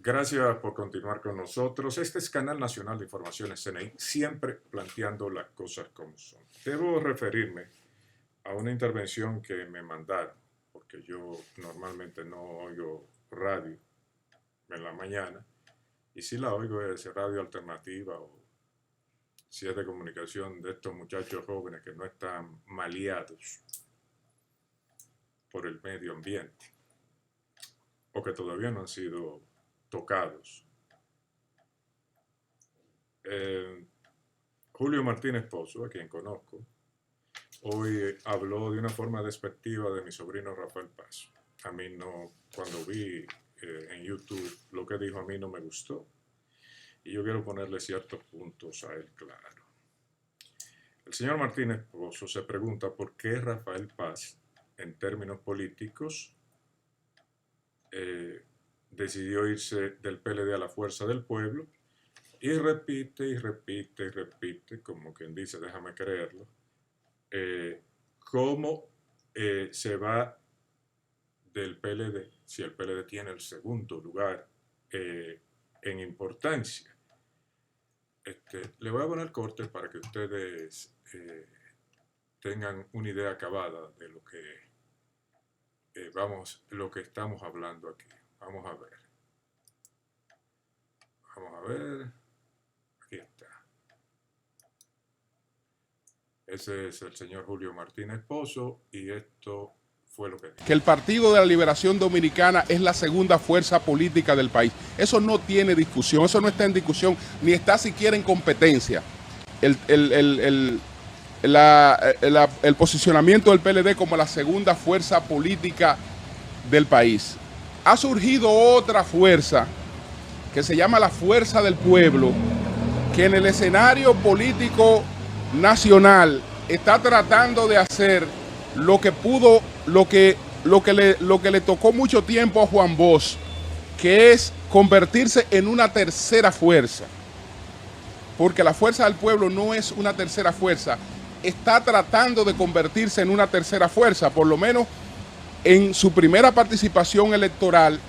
Gracias por continuar con nosotros. Este es Canal Nacional de Informaciones CNI, siempre planteando las cosas como son. Debo referirme a una intervención que me mandaron, porque yo normalmente no oigo radio en la mañana, y si la oigo es radio alternativa o si es de comunicación de estos muchachos jóvenes que no están maleados por el medio ambiente o que todavía no han sido tocados. Julio Martínez Pozo, a quien conozco, hoy habló de una forma despectiva de mi sobrino Rafael Paz. A mí no, cuando vi en YouTube lo que dijo, a mí no me gustó. Y yo quiero ponerle ciertos puntos a él claro. El señor Martínez Pozo se pregunta por qué Rafael Paz, en términos políticos, decidió irse del PLD a la Fuerza del Pueblo, y repite y repite y repite, como quien dice, déjame creerlo, cómo se va del PLD, si el PLD tiene el segundo lugar en importancia. Le voy a poner cortes para que ustedes tengan una idea acabada de lo que lo que estamos hablando aquí. Vamos a ver. Vamos a ver. Aquí está. Ese es el señor Julio Martínez Pozo y esto fue lo que dijo. Que el Partido de la Liberación Dominicana es la segunda fuerza política del país. Eso no tiene discusión, eso no está en discusión, ni está siquiera en competencia. El posicionamiento del PLD como la segunda fuerza política del país. Ha surgido otra fuerza que se llama la Fuerza del Pueblo, que en el escenario político nacional está tratando de hacer lo que pudo, lo que le tocó mucho tiempo a Juan Bosch, que es convertirse en una tercera fuerza. Porque la Fuerza del Pueblo no es una tercera fuerza, está tratando de convertirse en una tercera fuerza, por lo menos en su primera participación electoral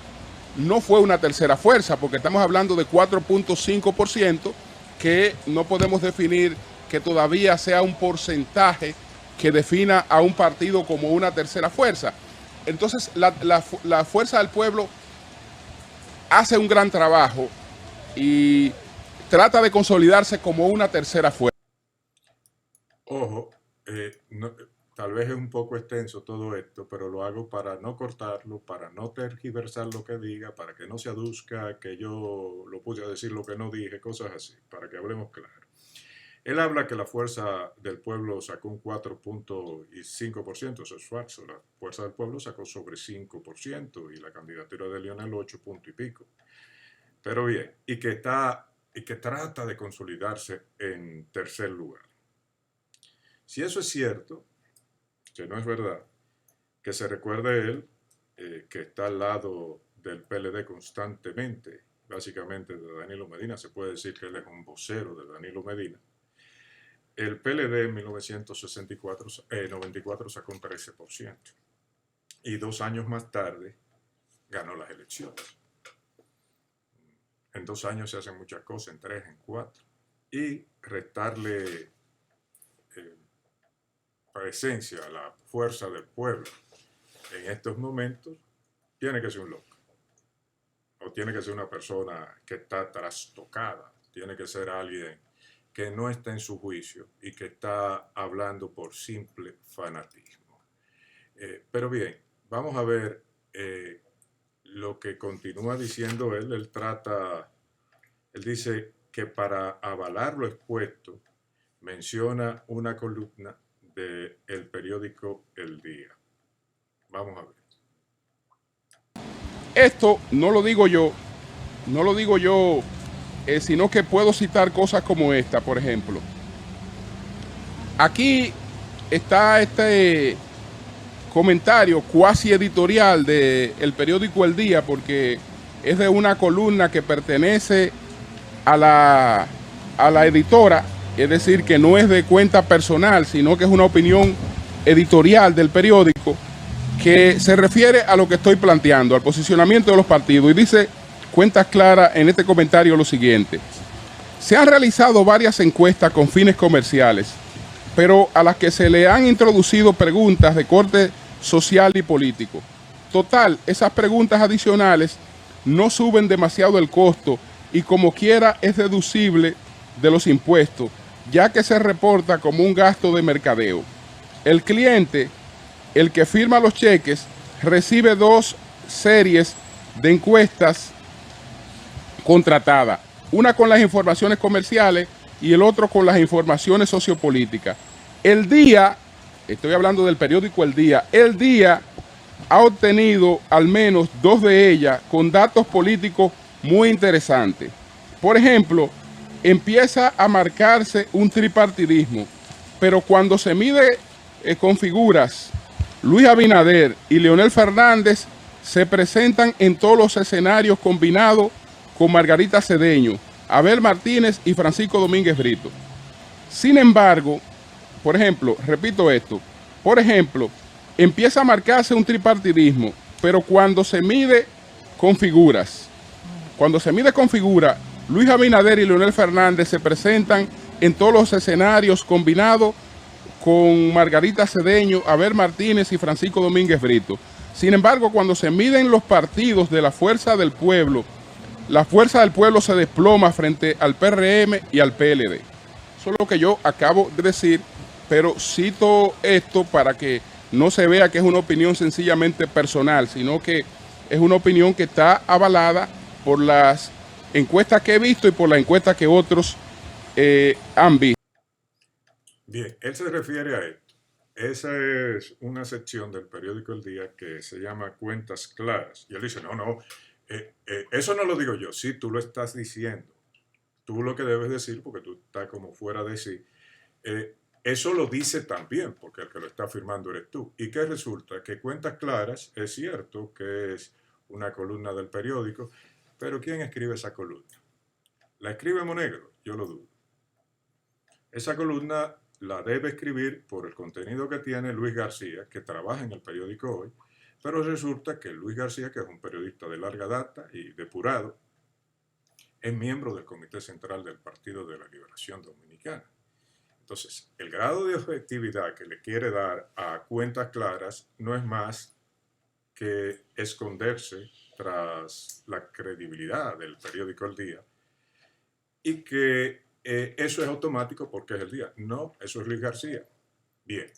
no fue una tercera fuerza, porque estamos hablando de 4.5%, que no podemos definir que todavía sea un porcentaje que defina a un partido como una tercera fuerza. Entonces la Fuerza del Pueblo hace un gran trabajo y trata de consolidarse como una tercera fuerza. Ojo, tal vez es un poco extenso todo esto, pero lo hago para no cortarlo, para no tergiversar lo que diga, para que no se aduzca que yo lo puse a decir lo que no dije, cosas así, para que hablemos claro. Él habla que la Fuerza del Pueblo sacó un 4.5%, eso es falso. La Fuerza del Pueblo sacó sobre 5% y la candidatura de Lionel 8 punto y pico. Pero bien, y que trata de consolidarse en tercer lugar. Si eso es cierto, que no es verdad, que se recuerde él que está al lado del PLD constantemente, básicamente de Danilo Medina, se puede decir que él es un vocero de Danilo Medina. El PLD en 1994 sacó un 13% y 2 años más tarde ganó las elecciones. En 2 años se hacen muchas cosas, en 3, en 4, y restarle presencia a la Fuerza del Pueblo en estos momentos tiene que ser un loco, o tiene que ser una persona que está trastocada, tiene que ser alguien que no está en su juicio y que está hablando por simple fanatismo. Pero bien, vamos a ver lo que continúa diciendo él. Él dice que para avalar lo expuesto menciona una columna del periódico El Día. Vamos a ver. Esto no lo digo yo, sino que puedo citar cosas como esta, por ejemplo. Aquí está este comentario cuasi editorial del periódico El Día, porque es de una columna que pertenece a la editora, es decir, que no es de cuenta personal, sino que es una opinión editorial del periódico que se refiere a lo que estoy planteando, al posicionamiento de los partidos, y dice Cuentas Claras en este comentario lo siguiente. Se han realizado varias encuestas con fines comerciales, pero a las que se le han introducido preguntas de corte social y político. Total, esas preguntas adicionales no suben demasiado el costo y como quiera es deducible de los impuestos, ya que se reporta como un gasto de mercadeo. El cliente, el que firma los cheques, recibe 2 series de encuestas contratadas, una con las informaciones comerciales y el otro con las informaciones sociopolíticas. El Día, estoy hablando del periódico El Día ha obtenido al menos 2 de ellas con datos políticos muy interesantes. Por ejemplo, empieza a marcarse un tripartidismo, pero cuando se mide con figuras, Luis Abinader y Leonel Fernández se presentan en todos los escenarios combinados con Margarita Cedeño, Abel Martínez y Francisco Domínguez Brito. Sin embargo, por ejemplo, repito esto, por ejemplo, empieza a marcarse un tripartidismo, pero cuando se mide con figuras, Luis Abinader y Leonel Fernández se presentan en todos los escenarios combinados con Margarita Cedeño, Abel Martínez y Francisco Domínguez Brito. Sin embargo, cuando se miden los partidos de la Fuerza del Pueblo, la Fuerza del Pueblo se desploma frente al PRM y al PLD. Eso es lo que yo acabo de decir, pero cito esto para que no se vea que es una opinión sencillamente personal, sino que es una opinión que está avalada por las encuestas que he visto y por las encuestas que otros han visto. Bien, él se refiere a esto. Esa es una sección del periódico El Día que se llama Cuentas Claras. Y él dice, no, eso no lo digo yo, sí, tú lo estás diciendo. Tú lo que debes decir, porque tú estás como fuera de sí, eso lo dice también, porque el que lo está afirmando eres tú. ¿Y qué resulta? Que Cuentas Claras es cierto que es una columna del periódico, pero ¿quién escribe esa columna? ¿La escribe Monegro? Yo lo dudo. Esa columna la debe escribir por el contenido que tiene Luis García, que trabaja en el periódico Hoy, pero resulta que Luis García, que es un periodista de larga data y depurado, es miembro del Comité Central del Partido de la Liberación Dominicana. Entonces, el grado de objetividad que le quiere dar a Cuentas Claras no es más que esconderse tras la credibilidad del periódico El Día y que eso es automático porque es El Día. No, eso es Luis García. Bien,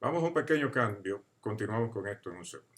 vamos a un pequeño cambio, continuamos con esto en un segundo.